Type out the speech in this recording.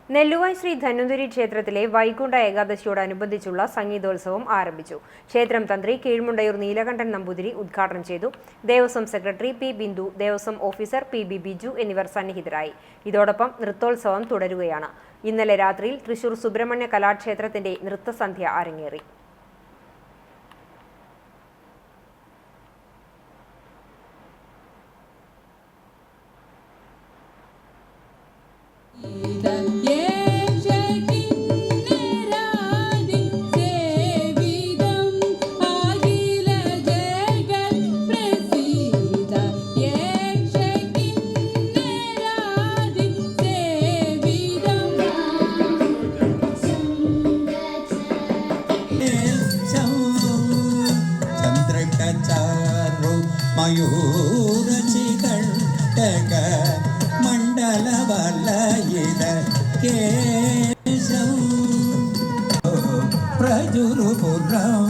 നെല്ലുവായ് ശ്രീ ധന്വന്തരി ക്ഷേത്രത്തിലെ വൈകുണ്ഠ ഏകാദശിയോടനുബന്ധിച്ചുള്ള സംഗീതോത്സവം ആരംഭിച്ചു. ക്ഷേത്രം തന്ത്രി കീഴ്മുണ്ടയൂർ നീലകണ്ഠൻ നമ്പൂതിരി ഉദ്ഘാടനം ചെയ്തു. Devaswom secretary P Bindu, Devaswom officer P B Biju എന്നിവർ സന്നിഹിതരായി. ഇതോടൊപ്പം നൃത്തോത്സവം തുടരുകയാണ്. ഇന്നലെ രാത്രിയിൽ തൃശൂർ സുബ്രഹ്മണ്യ കലാക്ഷേത്രത്തിന്റെ നൃത്തസന്ധ്യ അരങ്ങേറി. മയൂരചികണ്ടക മണ്ഡലവലയിത കേശം പ്രജുരുപുരം